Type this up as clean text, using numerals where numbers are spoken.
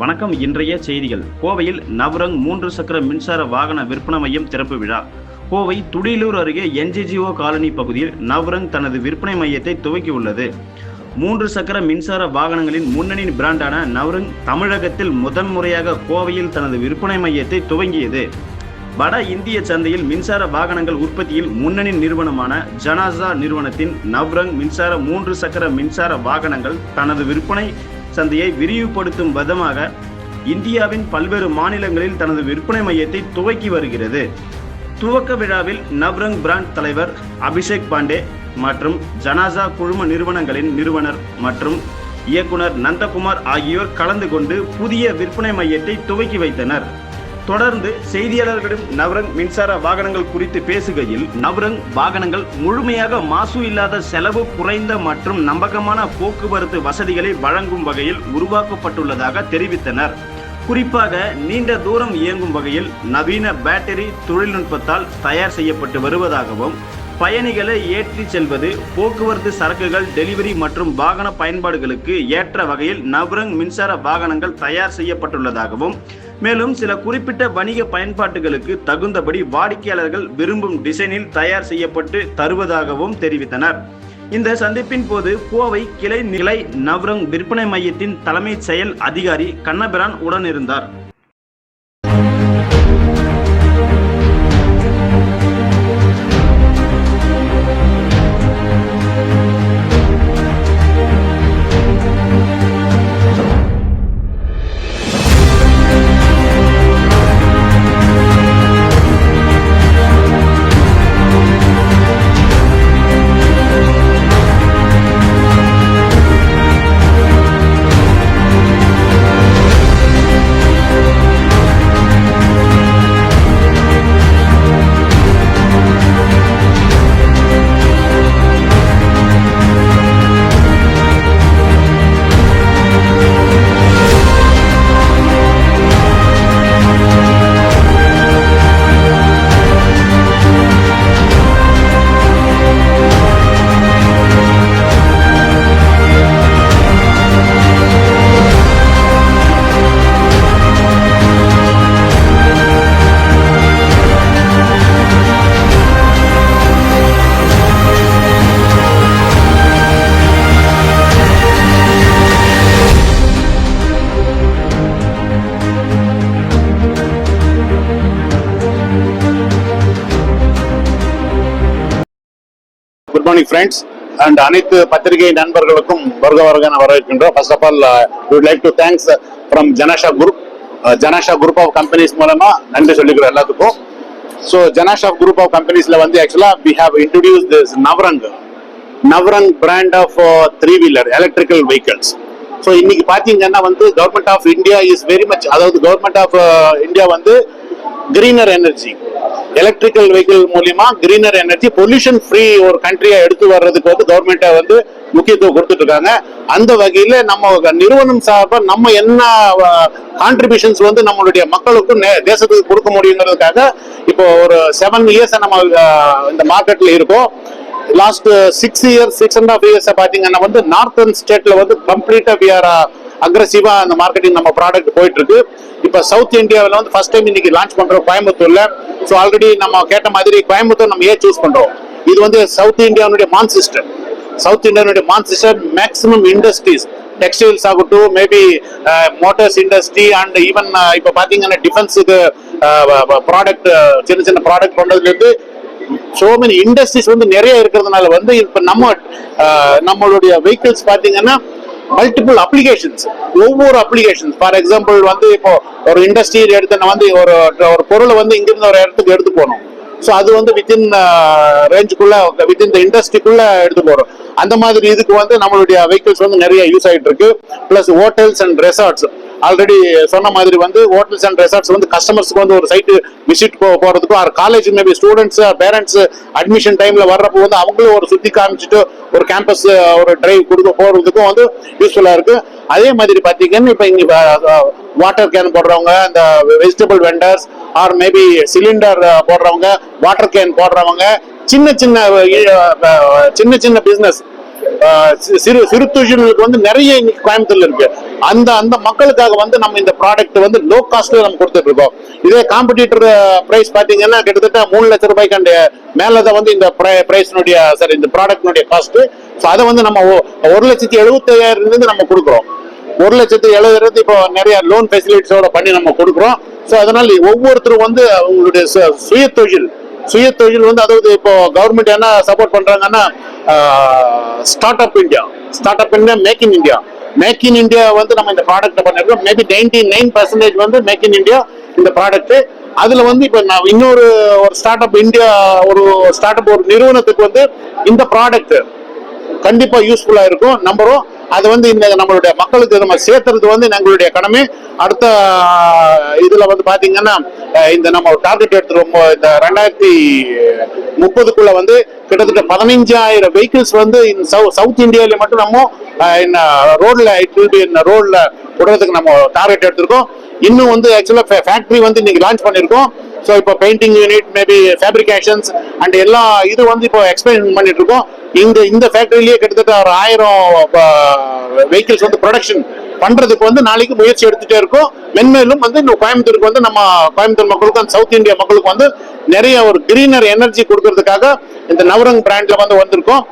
வணக்கம். இன்றைய செய்திகள். கோவையில் நவரங் 3 சக்கர மின்சார வாகன விற்பனை மையம் திறப்பு விழா. கோவை துடியலூர் அருகே NGGO காலனி பகுதியில் நவரங் தனது விற்பனை மையத்தை துவக்கியுள்ளது. 3 சக்கர மின்சார வாகனங்களின் முன்னணி பிராண்டான நவரங் தமிழகத்தில் முதன்முறையாக கோவையில் தனது விற்பனை மையத்தை துவங்கியது. வட இந்திய சந்தையில் மின்சார வாகனங்கள் உற்பத்தியில் முன்னணி நிறுவனமான ஜனாசா நிறுவனத்தின் நவரங் மின்சார 3 சக்கர மின்சார வாகனங்கள் தனது விற்பனை சந்தையை விரிவுபடுத்தும் விதமாக இந்தியாவின் பல்வேறு மாநிலங்களில் தனது விற்பனை மையத்தை துவக்கி வருகிறது. துவக்க விழாவில் நவரங் பிராண்ட் தலைவர் அபிஷேக் பாண்டே மற்றும் ஜனாசா குழும நிறுவனங்களின் நிறுவனர் மற்றும் இயக்குனர் நந்தகுமார் ஆகியோர் கலந்து கொண்டு புதிய விற்பனை மையத்தை துவக்கி வைத்தனர். தொடர்ந்து செய்தியாளர்களிடம் நவரங் மின்சார வாகனங்கள் குறித்து பேசுகையில், நவரங் வாகனங்கள் முழுமையாக மாசு இல்லாத, செலவு குறைந்த மற்றும் நம்பகமான போக்குவரத்து வசதிகளை வழங்கும் வகையில் உருவாக்கப்பட்டுள்ளதாக தெரிவித்தனர். குறிப்பாக நீண்ட தூரம் இயங்கும் வகையில் நவீன பேட்டரி தொழில்நுட்பத்தால் தயார் செய்யப்பட்டு வருவதாகவும், பயணிகளை ஏற்றி செல்வது, போக்குவரத்து சரக்குகள் டெலிவரி மற்றும் வாகன பயன்பாடுகளுக்கு ஏற்ற வகையில் நவரங் மின்சார வாகனங்கள் தயார் செய்யப்பட்டுள்ளதாகவும், மேலும் சில குறிப்பிட்ட வணிக பயன்பாட்டுகளுக்கு தகுந்தபடி வாடிக்கையாளர்கள் விரும்பும் டிசைனில் தயார் செய்யப்பட்டு தருவதாகவும் தெரிவித்தனர். இந்த சந்திப்பின் போது கோவை கிளை நவரங் விற்பனை மையத்தின் தலைமை செயல் அதிகாரி கண்ணபிரான் உடனிருந்தார். Good morning, friends, and அனைத்து பத்திரிகை நண்பர்களுக்கும் வருக வரவேற்கின்றோம். First of all, we would like to thanks from Janasha Group of Companies மூலமா நன்றி சொல்லிக்கிறோம் எல்லாத்துக்கும். So Janasha Group of Companiesல வந்து actually we have introduced this Navrang brand of three-wheeler electrical vehicles. So இன்னைக்கு பாத்தீங்கன்னா வந்து Government of India is very much, அதாவது Government of India வந்து greener energy, எலக்ட்ரிக்கல் வெஹிக்கிள் மூலியமா கிரீனர் எனர்ஜி, பொல்யூஷன் ஃப்ரீ ஒரு கண்ட்ரியா எடுத்து வர்றதுக்கு வந்து கவர்மெண்ட்டை வந்து முக்கியத்துவம் கொடுத்துட்டு இருக்காங்க. அந்த வகையில நம்ம நிறுவனம் சார்பா நம்ம என்ன கான்ட்ரிபியூஷன்ஸ் வந்து நம்மளுடைய மக்களுக்கும் தேசத்துக்கு கொடுக்க முடியுங்கிறதுக்காக இப்போ ஒரு 7 years நம்ம இந்த மார்க்கெட்ல இருக்கோம். லாஸ்ட் 6.5 years பாத்தீங்கன்னா வந்து நார்த்தன் ஸ்டேட்ல வந்து கம்ப்ளீட்டா வி ஆர் அக்ரெசிவா அந்த மார்க்கெட்டிங் நம்ம ப்ராடக்ட் போயிட்டு இருக்கு. இப்ப சவுத் இந்தியாவில் வந்து ஃபர்ஸ்ட் டைம் இன்னைக்கு லான்ச் பண்றோம் கோயம்புத்தூர்ல. ஸோ ஆல்ரெடி நம்ம கேட்ட மாதிரி கோயம்புத்தூர் நம்ம ஏன் சூஸ் பண்றோம், இது வந்து சவுத் இந்தியாவுடைய மான்சிஸ்டர் மேக்ஸிமம் இண்டஸ்ட்ரீஸ், டெக்ஸ்டைல்ஸ் ஆகட்டும், maybe Motors industry and even இப்ப பாத்தீங்கன்னா டிஃபென்ஸுக்கு ப்ராடக்ட், சின்ன ப்ராடக்ட் கொண்டதுல இருந்து சோ மெனி இண்டஸ்ட்ரீஸ் வந்து நிறைய இருக்கிறதுனால வந்து இப்ப நம்மளுடைய வெஹிக்கிள்ஸ் பாத்தீங்கன்னா மல்டிபிள் அப்ளிகேஷன்ஸ், ஒவ்வொரு அப்ளிகேஷன்ஸ். ஃபார் எக்ஸாம்பிள் வந்து இப்போ ஒரு இண்டஸ்ட்ரி எடுத்து வந்து ஒரு பொருளை வந்து இங்கிருந்து ஒரு இடத்துக்கு எடுத்து போகணும். ஸோ அது வந்து வித்தின் ரேஞ்சுக்குள்ள, வித்தின் த இண்டஸ்ட்ரிக்குள்ள எடுத்து போறோம். அந்த மாதிரி இதுக்கு வந்து நம்மளுடைய வெஹிக்கிள்ஸ் வந்து நிறைய யூஸ் ஆகிட்டு இருக்கு. Plus hotels and resorts, already சொன்ன மாதிரி வந்து ஹோட்டல்ஸ் அண்ட் ரெசார்ட்ஸ் வந்து கஸ்டமர்ஸ்க்கு வந்து ஒரு சைட்டு விசிட் போறதுக்கும், or college maybe students parents admission டைம்ல வர்றப்போ வந்து அவங்களும் ஒரு சுத்தி காமிச்சிட்டு ஒரு கேம்பஸ் ஒரு டிரைவ் கொடுக்க போறதுக்கும் வந்து யூஸ்ஃபுல்லா இருக்கு. அதே மாதிரி பாத்தீங்கன்னா இப்ப இங்க வாட்டர் கேன் போடுறவங்க, இந்த vegetable vendors or maybe cylinder போடுறவங்க, வாட்டர் கேன் போடுறவங்க, சின்ன சின்ன பிசினஸ் சிறு சிறு தொழில்களுக்கு வந்து நிறைய இன்னைக்கு கோயம்புத்தூர்ல இருக்கு. அந்த அந்த மக்களுக்காக வந்து நம்ம இந்த ப்ராடக்ட் வந்து லோ காஸ்ட்ல நம்ம கொடுத்துட்டு இருக்கோம். இதே காம்படிட்டர் பிரைஸ் பாத்தீங்கன்னா கிட்டத்தட்ட 3 லட்சம் ரூபாய்க்கு மேலதான் வந்து இந்த பிரைஸ்னுடைய சாரி இந்த ப்ராடக்ட்னுடைய காஸ்ட். ஸோ அதை வந்து நம்ம 1,75,000 நம்ம கொடுக்குறோம். 1,70,000 இப்போ நிறைய லோன் ஃபெசிலிட்டிஸோட பண்ணி நம்ம கொடுக்குறோம். ஸோ அதனால ஒவ்வொருத்தரும் வந்து அவங்களுடைய சுய தொழில் வந்து, அதாவது இப்போ கவர்மெண்ட் என்ன சப்போர்ட் பண்றாங்கன்னா start up India, make in India வந்து நம்ம இந்த ப்ராடக்ட் பண்ணிருக்கோம். மேபி 99% வந்து மேக் இன் இந்தியா இந்த ப்ராடக்ட். அதுல வந்து இப்ப நான் இன்னொரு ஸ்டார்ட் அப் இந்தியா ஒரு நிறுவனத்துக்கு வந்து இந்த ப்ராடக்ட் கண்டிப்பா யூஸ்ஃபுல்லா இருக்கும் நம்புறோம். அது வந்து இந்த நம்மளுடைய மக்களுக்கு நம்ம சேர்த்துறது வந்து எங்களுடைய கடமை. அடுத்த இதுல வந்து பாத்தீங்கன்னா இந்த நம்ம டார்கெட் எடுத்துருவோம். இந்த 2030 வந்து கிட்டத்தட்ட 15,000 வெஹிக்கிள்ஸ் வந்து சவுத் இந்தியாவில மட்டும் நம்ம ரோட்ல விடுறதுக்கு நம்ம டார்கெட் எடுத்திருக்கோம். இன்னும் வந்து ஆக்சுவலா ஃபேக்டரி வந்து இன்னைக்கு லான்ச் பண்ணிருக்கோம். ஸோ இப்போ painting unit, maybe fabrications and எல்லா இது வந்து இப்போ எக்ஸ்பெரிமெண்ட் பண்ணிட்டு இருக்கோம். இந்த ஃபேக்டரியிலேயே கிட்டத்தட்ட ஒரு 1000 வெஹிக்கிள்ஸ் வந்து ப்ரொடக்ஷன் பண்றதுக்கு வந்து நாளைக்கு முயற்சி எடுத்துட்டே இருக்கும். மென்மேலும் வந்து இந்த கோயம்புத்தூருக்கு வந்து நம்ம கோயம்புத்தூர் மக்களுக்கும் சவுத் இந்தியா மக்களுக்கு வந்து நிறைய ஒரு கிரீனர் எனர்ஜி கொடுக்கறதுக்காக இந்த நவரங் பிராண்ட்ல வந்து வந்திருக்கோம்.